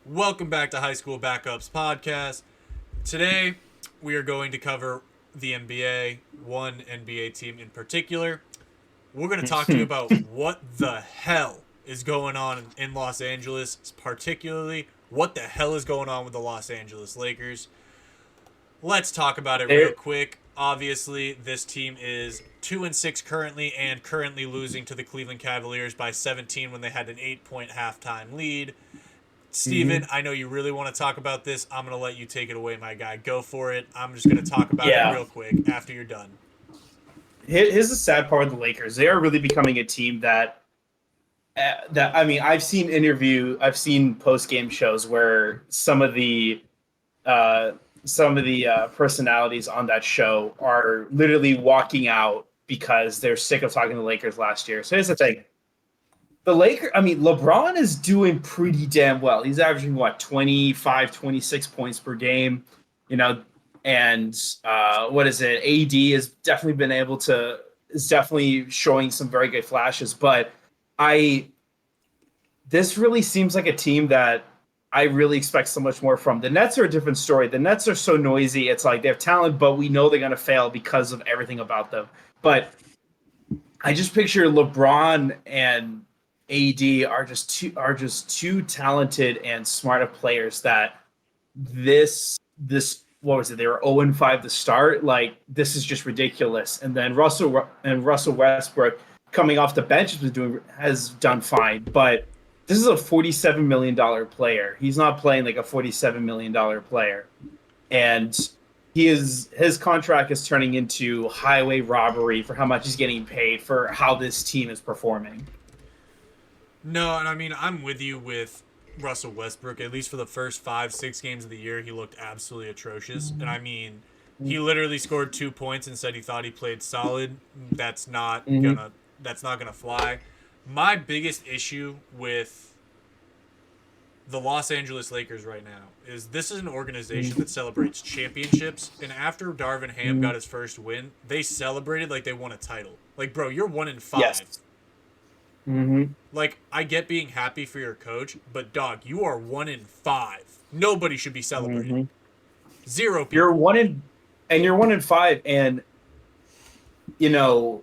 Welcome back to High School Backups Podcast. Today, we are going to cover the NBA, one NBA team in particular. We're going to talk to you about what the hell is going on in Los Angeles, particularly what the hell is going on with the Los Angeles Lakers. Let's talk about it real There, quick. Obviously, this team is 2-6 currently and currently losing to the Cleveland Cavaliers by 17 when they had an 8-point halftime lead. Steven, mhm. I know you really want to talk about this. I'm going to let you take it away, my guy. Go for it. I'm just going to talk about it Yeah. real quick after you're done. Here's the sad part of the Lakers. They are really becoming a team that I mean, I've seen post game shows where uh, some of the personalities on that show are literally walking out because they're sick of talking to the Lakers last year. So here's the thing: LeBron is doing pretty damn well. He's averaging what 25, 26 points per game, you know, and what is it? AD has definitely been able to is definitely showing some very good flashes, but I this really seems like a team that I really expect so much more from. The Nets are a different story. The Nets are so noisy. It's like they have talent, but we know they're going to fail because of everything about them. But I just picture LeBron and AD are just too talented and smart of players that this what was it? They were 0 and 5 to start. Like this is just ridiculous. And then Russell Westbrook coming off the bench has done fine, but this is a $47 million player. He's not playing like a $47 million player, and his contract is turning into highway robbery for how much he's getting paid for how this team is performing. No, and I mean, I'm with you with Russell Westbrook. At least for the first 5, 6 games of the year, he looked absolutely atrocious. And I mean, he literally scored 2 points and said he thought he played solid. That's not Mm-hmm. gonna that's not gonna fly. My biggest issue with the Los Angeles Lakers right now is this is an organization that celebrates championships, and after Darvin Ham Mm-hmm. got his first win, they celebrated like they won a title. Like, bro, you're 1-5. Yes. Mm-hmm. Like, I get being happy for your coach, but dog, you are 1-5. Nobody should be celebrating. Mm-hmm. Zero You're people. one in, and you're 1 in 5, and you know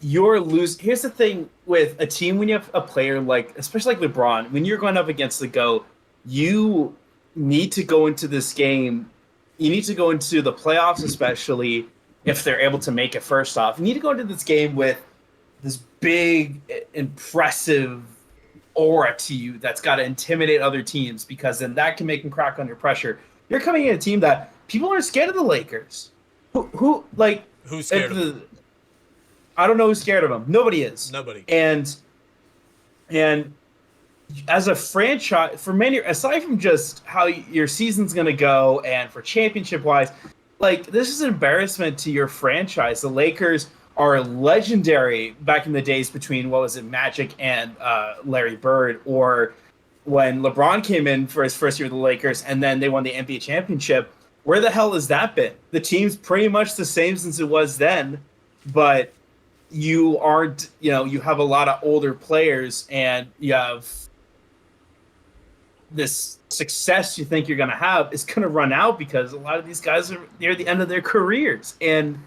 you're lose. Here's the thing with a team: when you have a player like, especially like LeBron, when you're going up against the GOAT, you need to go into this game. You need to go into the playoffs, especially if they're able to make it. First off, you need to go into this game with this big, impressive aura to you that's got to intimidate other teams because then that can make them crack under pressure. You're coming in a team that people are scared of the Lakers. Who like Who's if scared of them? the I don't know who's scared of them. Nobody is. Nobody. And as a franchise, for many, aside from just how your season's going to go and for championship wise, like this is an embarrassment to your franchise. The Lakers are legendary back in the days between what was it, Magic and Larry Bird, or when LeBron came in for his first year with the Lakers and then they won the NBA championship. Where the hell has that been? The team's pretty much the same since it was then, but you aren't, you have a lot of older players and you have this success you think you're going to have is going to run out because a lot of these guys are near the end of their careers. And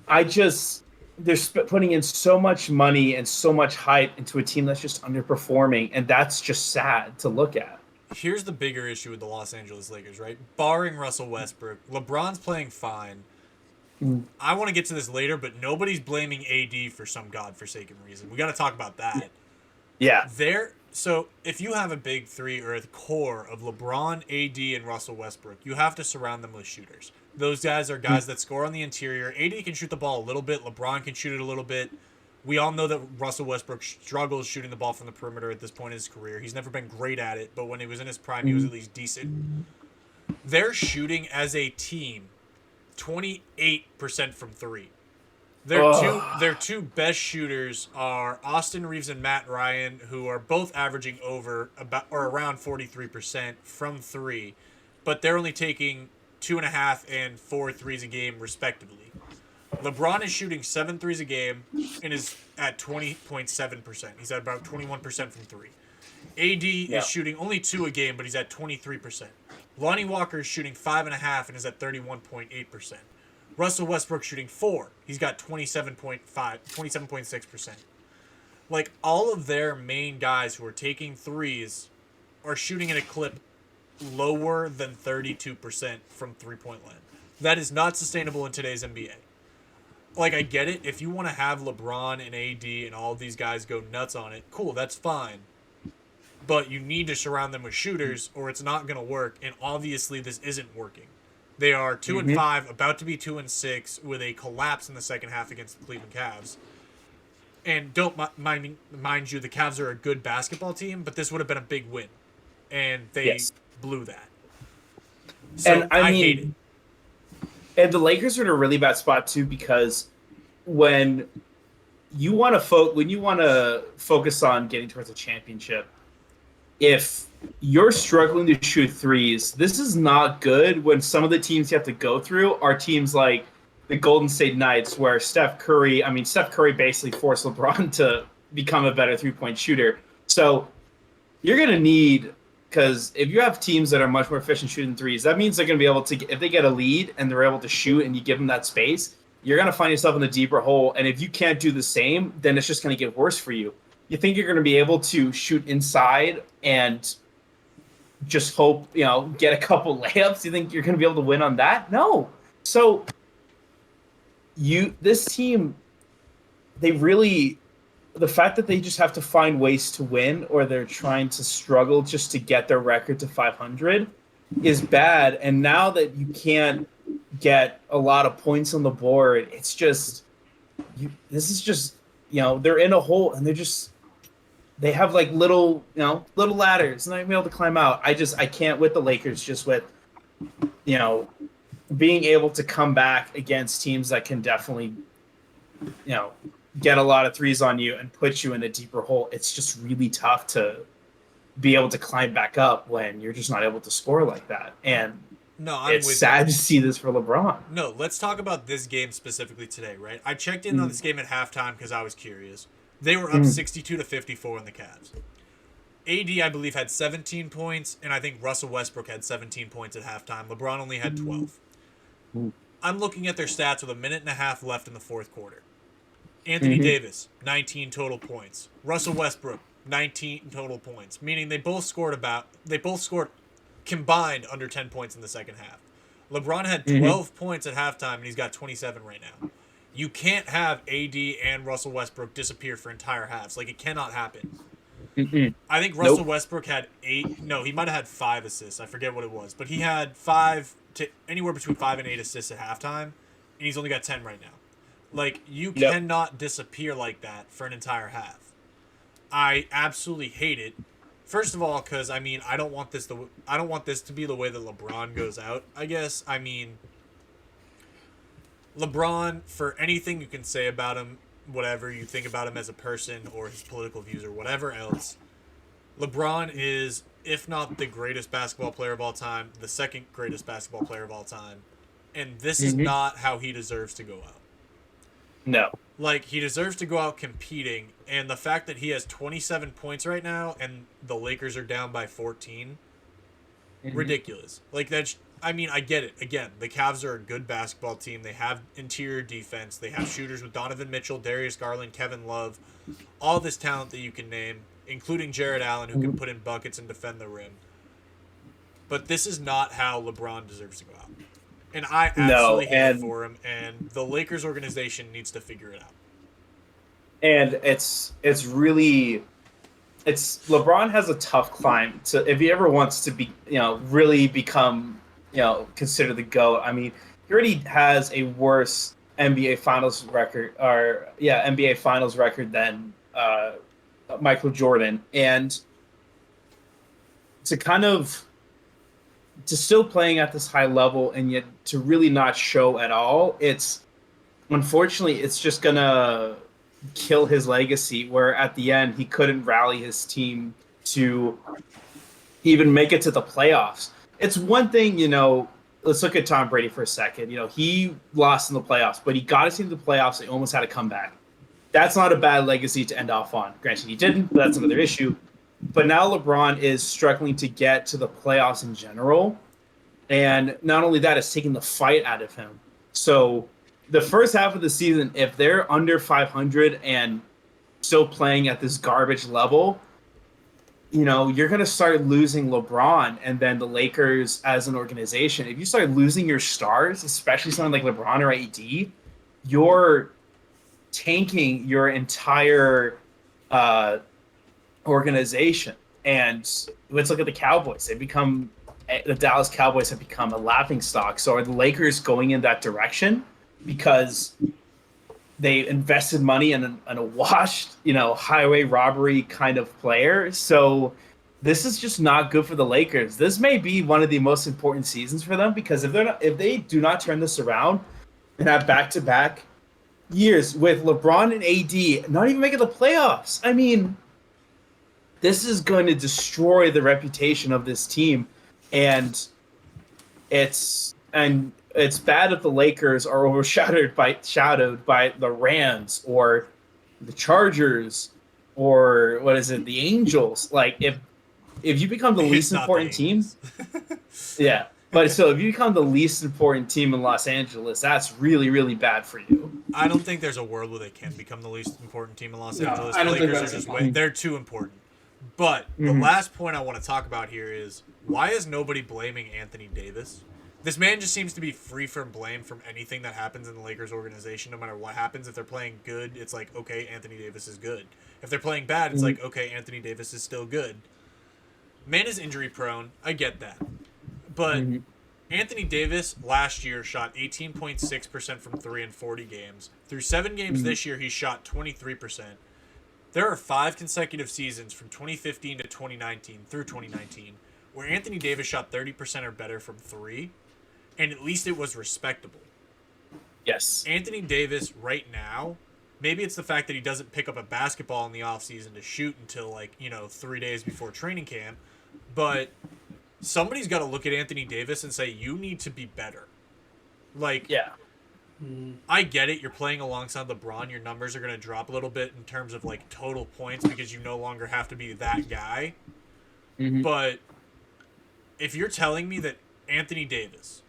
I just, they're putting in so much money and so much hype into a team that's just underperforming. And that's just sad to look at. Here's the bigger issue with the Los Angeles Lakers, right? Barring Russell Westbrook, LeBron's playing fine. Mm. I want to get to this later, but nobody's blaming AD for some godforsaken reason. We got to talk about that. Yeah. So if you have a big three or a core of LeBron, AD, and Russell Westbrook, you have to surround them with shooters. Those guys are guys that score on the interior. AD can shoot the ball a little bit. LeBron can shoot it a little bit. We all know that Russell Westbrook struggles shooting the ball from the perimeter at this point in his career. He's never been great at it, but when he was in his prime, he was at least decent. They're shooting as a team 28% from three. Their two best shooters are Austin Reeves and Matt Ryan, who are both averaging over about or around 43% from three, but they're only taking 2.5 and 4 threes a game respectively. LeBron is shooting 7 threes a game and is at 20.7%. He's at about 21% from three. AD Yeah. is shooting only 2 a game, but he's at 23%. Lonnie Walker is shooting 5.5 and is at 31.8%. Russell Westbrook shooting 4. He's got 27.6%. Like, all of their main guys who are taking threes are shooting at a clip lower than 32% from three-point line. That is not sustainable in today's NBA. Like, I get it. If you want to have LeBron and AD and all of these guys go nuts on it, cool, that's fine. But you need to surround them with shooters or it's not going to work. And obviously, this isn't working. They are 2-5, about to be 2-6, with a collapse in the second half against the Cleveland Cavs. And don't mind you, the Cavs are a good basketball team, but this would have been a big win, and they blew that. So And I mean, hate it. And the Lakers are in a really bad spot too, because when you want to focus on getting towards a championship, if you're struggling to shoot threes, this is not good. When some of the teams you have to go through are teams like the Golden State Knights, where Steph Curry basically forced LeBron to become a better three-point shooter. So you're going to need, because if you have teams that are much more efficient shooting threes, that means they're going to be able to, if they get a lead and they're able to shoot and you give them that space, you're going to find yourself in the deeper hole. And if you can't do the same, then it's just going to get worse for you. You think you're going to be able to shoot inside and just hope, get a couple layups? You think you're going to be able to win on that? No. So this team, the fact that they just have to find ways to win, or they're trying to struggle just to get their record to 500, is bad. And now that you can't get a lot of points on the board, it's just, they're in a hole, and they have like little ladders, and they're able to climb out. I can't with the Lakers, just with, being able to come back against teams that can definitely, get a lot of threes on you and put you in a deeper hole. It's just really tough to be able to climb back up when you're just not able to score like that. And it's sad to see this for LeBron. No, let's talk about this game specifically today, right? I checked in on this game at halftime because I was curious. They were up 62-54 in the Cavs. AD, I believe, had 17 points, and I think Russell Westbrook had 17 points at halftime. LeBron only had 12. I'm looking at their stats with a minute and a half left in the fourth quarter. Anthony Davis, 19 total points. Russell Westbrook, 19 total points, meaning they both scored combined under 10 points in the second half. LeBron had 12 points at halftime, and he's got 27 right now. You can't have AD and Russell Westbrook disappear for entire halves. Like, it cannot happen. I think Russell Westbrook had 8. No, he might have had 5 assists. I forget what it was. But he had anywhere between 5 and 8 assists at halftime, and he's only got 10 right now. Like, you cannot disappear like that for an entire half. I absolutely hate it. First of all, because I don't want this to be the way that LeBron goes out. I guess LeBron, for anything you can say about him, whatever you think about him as a person or his political views or whatever else, LeBron is, if not the greatest basketball player of all time, the second greatest basketball player of all time, and this is not how he deserves to go out. No. Like, he deserves to go out competing, and the fact that he has 27 points right now and the Lakers are down by 14, ridiculous. Like, I get it. Again, the Cavs are a good basketball team. They have interior defense. They have shooters with Donovan Mitchell, Darius Garland, Kevin Love, all this talent that you can name, including Jared Allen, who can put in buckets and defend the rim. But this is not how LeBron deserves to go out. And I absolutely hate it for him, and the Lakers organization needs to figure it out. And it's LeBron has a tough climb to, if he ever wants to be, really become, considered the GOAT. He already has a worse NBA Finals record, NBA Finals record than Michael Jordan, and to still playing at this high level and yet to really not show at all, unfortunately it's just gonna kill his legacy, where at the end he couldn't rally his team to even make it to the playoffs. It's one thing, let's look at Tom Brady for a second. He lost in the playoffs, but he got us into the playoffs and almost had a comeback. That's not a bad legacy to end off on. Granted, he didn't, but that's another issue. but now LeBron is struggling to get to the playoffs in general. And not only that, it's taking the fight out of him. So the first half of the season, if they're under 500 and still playing at this garbage level, you're going to start losing LeBron and then the Lakers as an organization. If you start losing your stars, especially someone like LeBron or AD, you're tanking your entire organization. And let's look at the Cowboys. The Dallas Cowboys have become a laughing stock. So are the Lakers going in that direction because they invested money in a washed, highway robbery kind of player? So this is just not good for the Lakers. This may be one of the most important seasons for them, because if they do not turn this around and have back-to-back years with LeBron and AD not even making the playoffs, I mean, this is going to destroy the reputation of this team. And it's bad if the Lakers are overshadowed by the Rams or the Chargers or the Angels. Like if you become the least important team, yeah. But so if you become the least important team in Los Angeles, that's really, really bad for you. I don't think there's a world where they can become the least important team in Los Angeles. I don't think Lakers are just they're too important. But the last point I want to talk about here is, why is nobody blaming Anthony Davis? This man just seems to be free from blame from anything that happens in the Lakers organization, no matter what happens. If they're playing good, it's like, okay, Anthony Davis is good. If they're playing bad, it's like, okay, Anthony Davis is still good. Man is injury prone. I get that. But Anthony Davis last year shot 18.6% from 3 in 40 games. Through 7 games this year, he shot 23%. There are 5 consecutive seasons from 2015 to 2019 through 2019 where Anthony Davis shot 30% or better from 3, and at least it was respectable. Yes. Anthony Davis right now, maybe it's the fact that he doesn't pick up a basketball in the offseason to shoot until 3 days before training camp, but somebody's got to look at Anthony Davis and say, you need to be better. Yeah. I get it. You're playing alongside LeBron. Your numbers are going to drop a little bit in terms of total points because you no longer have to be that guy. But if you're telling me that Anthony Davis,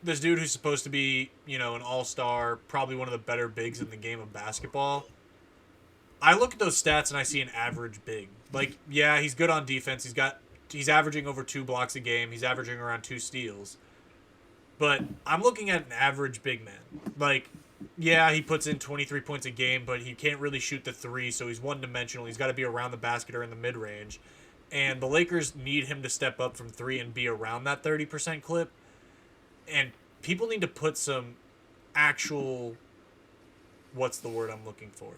this dude who's supposed to be, an all-star, probably one of the better bigs in the game of basketball, I look at those stats and I see an average big. Yeah, he's good on defense. He's averaging over 2 blocks a game. He's averaging around 2 steals. But I'm looking at an average big man. Yeah, he puts in 23 points a game, but he can't really shoot the 3, so he's one-dimensional. He's got to be around the basket or in the mid-range. And the Lakers need him to step up from 3 and be around that 30% clip. And people need to put some actual... What's the word I'm looking for?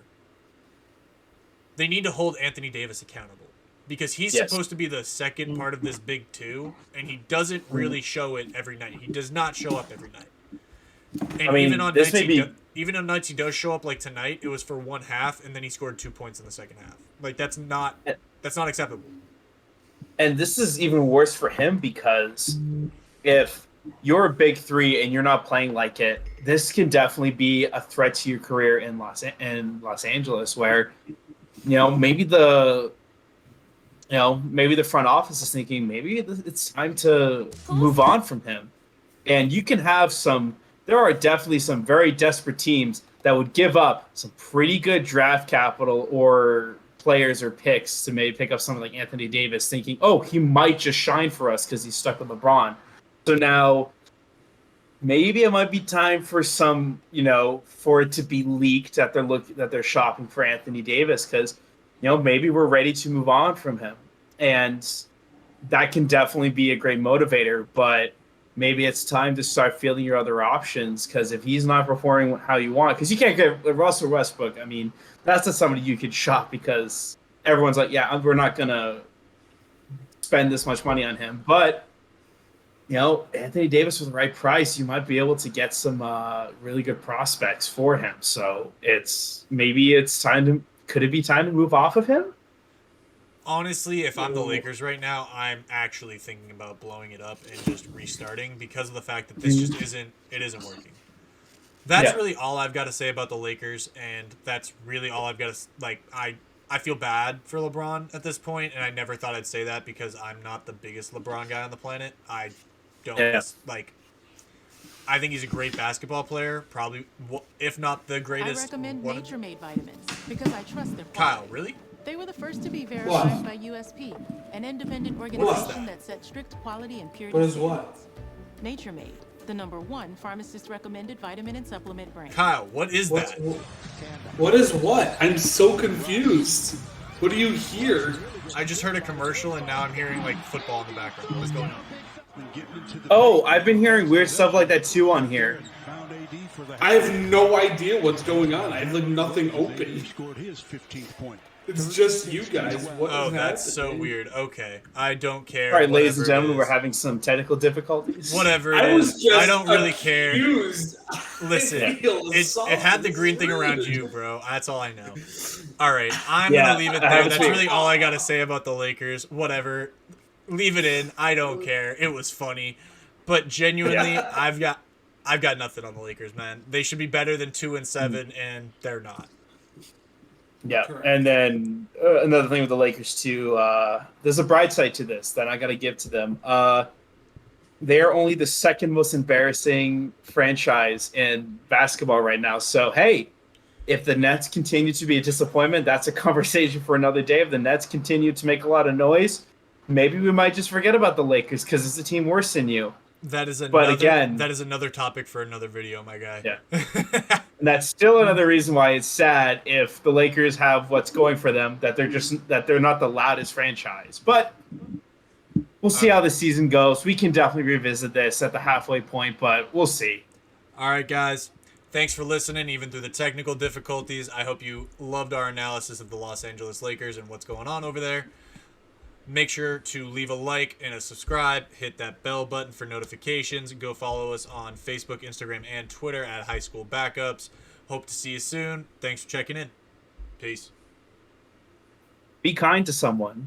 They need to hold Anthony Davis accountable. Because he's supposed to be the second part of this big 2, and he doesn't really show it every night. He does not show up every night. And even on nights he does show up, like tonight, it was for one half, and then he scored 2 points in the second half. That's not acceptable. And this is even worse for him, because if you're a big 3 and you're not playing like it, this can definitely be a threat to your career in Los Angeles, where maybe the front office is thinking maybe it's time to move on from him. And you can have there are definitely some very desperate teams that would give up some pretty good draft capital or players or picks to maybe pick up someone like Anthony Davis, thinking, oh, he might just shine for us because he's stuck with LeBron. So now maybe it might be time for for it to be leaked that they're shopping for Anthony Davis, because maybe we're ready to move on from him. And that can definitely be a great motivator, but maybe it's time to start feeling your other options, because if he's not performing how you want, because you can't get Russell Westbrook. I mean, that's not somebody you could shop, because everyone's like, yeah, we're not going to spend this much money on him. But, Anthony Davis for the right price, you might be able to get some really good prospects for him. So could it be time to move off of him? Honestly, if I'm the Lakers right now, I'm actually thinking about blowing it up and just restarting, because of the fact that this just isn't working. That's really all I've got to say about the Lakers, and that's really all I've got to I I feel bad for LeBron at this point, and I never thought I'd say that because I'm not the biggest LeBron guy on the planet. I don't like. I think he's a great basketball player, probably if not the greatest. I recommend Nature Made vitamins because I trust their quality. Kyle, really? They were the first to be verified by USP, an independent organization that sets strict quality and purity What is standards. what? Nature Made, the #1 pharmacist recommended vitamin and supplement brand. Kyle, what is What's, that? what is what? I'm so confused. What do you hear? I just heard a commercial and now I'm hearing like football in the background. What's going on? Oh, I've been hearing weird stuff like that too on here. I have no idea what's going on. I have like nothing open. It's just you guys. What Oh, is that's so happening? weird. Okay, I don't care. All right, ladies and whatever it gentlemen, we're is. having some technical difficulties. Whatever I it was is, just I don't really care. accused. Listen, I feel it had the green thing around rude. you, bro. That's all I know. All right, I'm Yeah, gonna leave it I there. have a That's tweet. really all I gotta say about the Lakers. Whatever, leave it in. I don't care. It was funny, but genuinely, Yeah. I've got nothing on the Lakers, man. They should be better than 2-7, and they're not. Yeah, Correct. and then another thing with the Lakers too. There's a bright side to this that I got to give to them. They are only the second most embarrassing franchise in basketball right now. So hey, if the Nets continue to be a disappointment, that's a conversation for another day. If the Nets continue to make a lot of noise, maybe we might just forget about the Lakers because it's a team worse than you. That is But again- that is another topic for another video, my guy. Yeah. And that's still another reason why it's sad if the Lakers have what's going for them, that they're not the loudest franchise. But we'll see how the season goes. We can definitely revisit this at the halfway point, but we'll see. All right, guys. Thanks for listening, even through the technical difficulties. I hope you loved our analysis of the Los Angeles Lakers and what's going on over there. Make sure to leave a like and a subscribe. Hit that bell button for notifications. Go follow us on Facebook, Instagram, and Twitter at High School Backups. Hope to see you soon. Thanks for checking in. Peace. Be kind to someone.